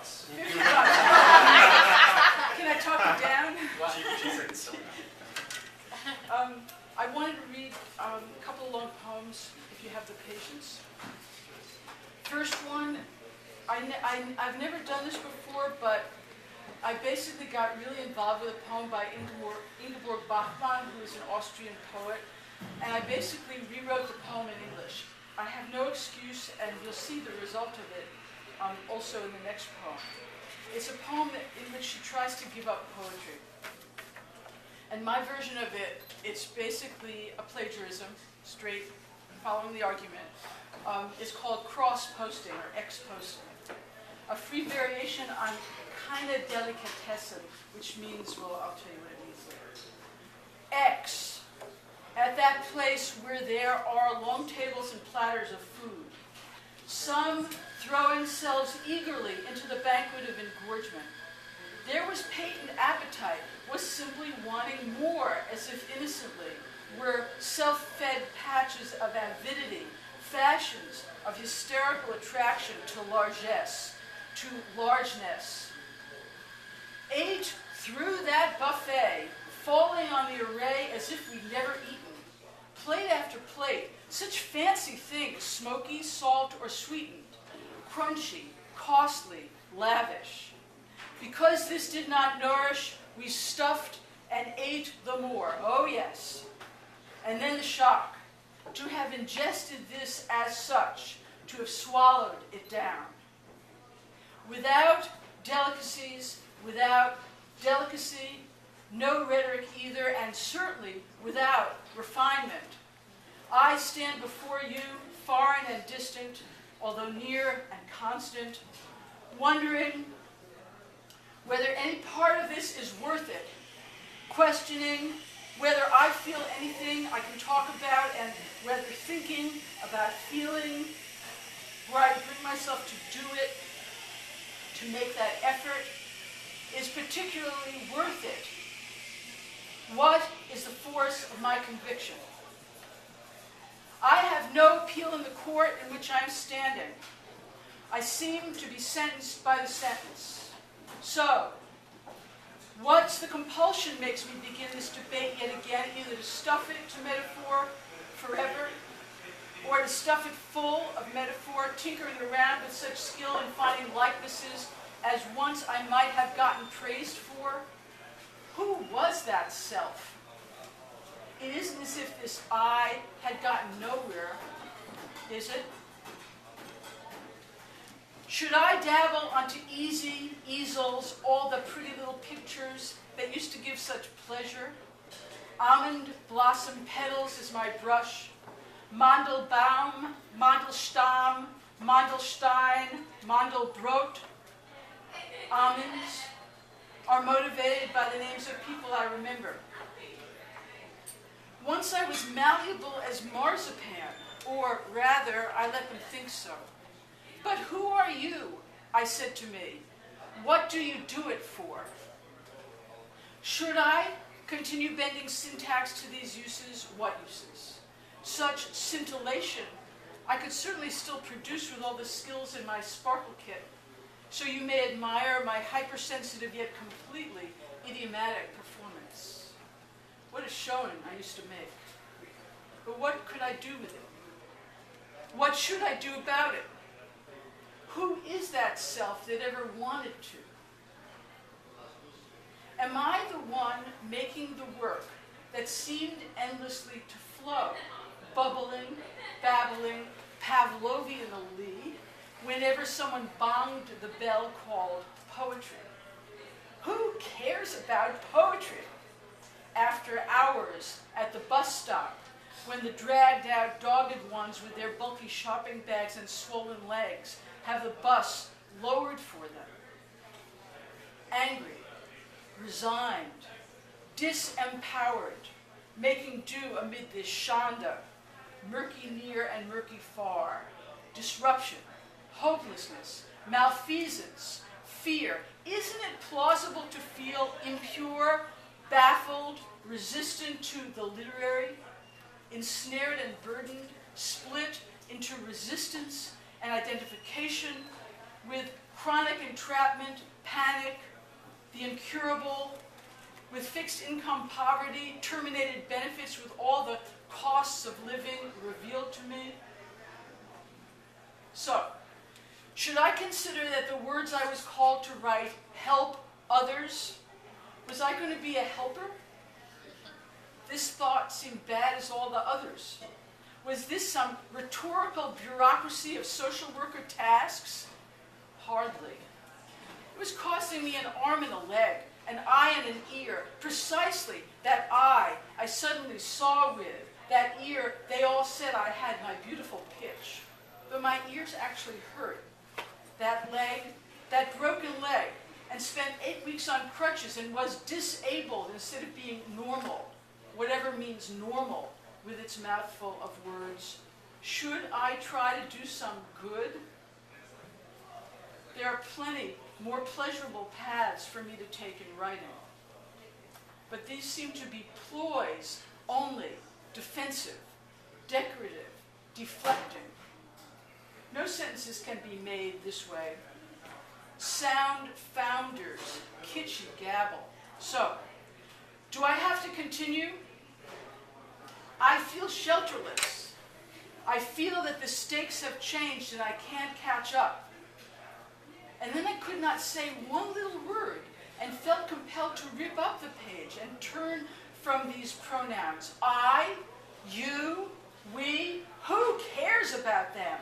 $50. $50. Can I talk you down? She said it's so I wanted to read a couple of long poems, if you have the patience. First one, I've never done this before, but I basically got really involved with a poem by Ingeborg Bachmann, who is an Austrian poet, and I basically rewrote the poem in English. I have no excuse, and you'll see the result of it also in the next poem. It's a poem in which she tries to give up poetry. And my version of it, it's basically a plagiarism, straight following the argument. It's called cross-posting or X-posting. A free variation on kind of delicatessen, which means, well, I'll tell you what it means later. X, at that place where there are long tables and platters of food, some throwing themselves eagerly into the banquet of engorgement. There was patent appetite, was simply wanting more, as if innocently, were self-fed patches of avidity, fashions of hysterical attraction to largesse, to largeness. Ate through that buffet, falling on the array as if we'd never eaten. Plate after plate, such fancy things, smoky, salt, or sweetened, crunchy, costly, lavish. Because this did not nourish, we stuffed and ate the more. Oh yes. And then the shock, to have ingested this as such, to have swallowed it down. Without delicacies, without delicacy, no rhetoric either, and certainly without refinement. I stand before you, foreign and distant, although near and constant, wondering whether any part of this is worth it, questioning whether I feel anything I can talk about, and whether thinking about feeling, where I bring myself to do it, to make that effort, is particularly worth it. What is the force of my conviction? I have no appeal in the court in which I am standing. I seem to be sentenced by the sentence. So, what's the compulsion makes me begin this debate yet again, either to stuff it to metaphor forever, or to stuff it full of metaphor, tinkering around with such skill in finding likenesses as once I might have gotten praised for? Who was that self? It isn't as if this I had gotten nowhere, is it? Should I dabble onto easy easels all the pretty little pictures that used to give such pleasure? Almond blossom petals as my brush, Mandelbaum, Mandelstam, Mandelstein, Mandelbrot. Almonds are motivated by the names of people I remember. Once I was malleable as marzipan, or rather, I let them think so. But who are you? I said to me. What do you do it for? Should I continue bending syntax to these uses? What uses? Such scintillation I could certainly still produce with all the skills in my sparkle kit. So you may admire my hypersensitive yet completely idiomatic performance. What a showing I used to make. But what could I do with it? What should I do about it? Who is that self that ever wanted to? Am I the one making the work that seemed endlessly to flow, bubbling, babbling, Pavlovianly, whenever someone bonged the bell called poetry? Who cares about poetry? After hours at the bus stop, when the dragged-out, dogged ones with their bulky shopping bags and swollen legs have the bus lowered for them. Angry, resigned, disempowered, making do amid this shanda, murky near and murky far, disruption, hopelessness, malfeasance, fear. Isn't it plausible to feel impure, baffled, resistant to the literary, ensnared and burdened, split into resistance and identification with chronic entrapment, panic, the incurable, with fixed income poverty, terminated benefits with all the costs of living revealed to me. So, should I consider that the words I was called to write help others? Was I going to be a helper? This thought seemed bad as all the others. Was this some rhetorical bureaucracy of social worker tasks? Hardly. It was costing me an arm and a leg, an eye and an ear, precisely that eye I suddenly saw with, that ear they all said I had my beautiful pitch. But my ears actually hurt. That leg, that broken leg, and spent 8 weeks on crutches and was disabled instead of being normal, whatever means normal, with its mouthful of words. Should I try to do some good? There are plenty more pleasurable paths for me to take in writing. But these seem to be ploys only, defensive, decorative, deflecting. No sentences can be made this way. Sound founders, kitschy gabble. So, do I have to continue? I feel shelterless. I feel that the stakes have changed and I can't catch up. And then I could not say one little word and felt compelled to rip up the page and turn from these pronouns. I, you, we, who cares about them?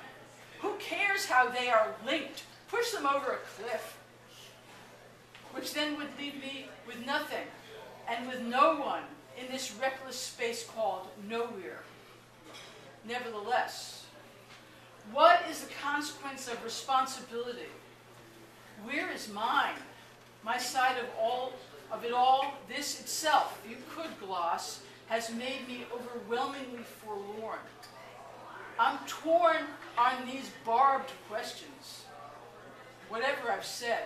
Who cares how they are linked? Push them over a cliff, which then would leave me with nothing and with no one in this reckless space called nowhere. Nevertheless, what is the consequence of responsibility? Where is mine? My side of it all, this itself, if you could gloss, has made me overwhelmingly forlorn. I'm torn on these barbed questions. Whatever I've said,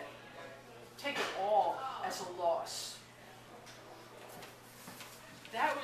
take it all as a loss. That was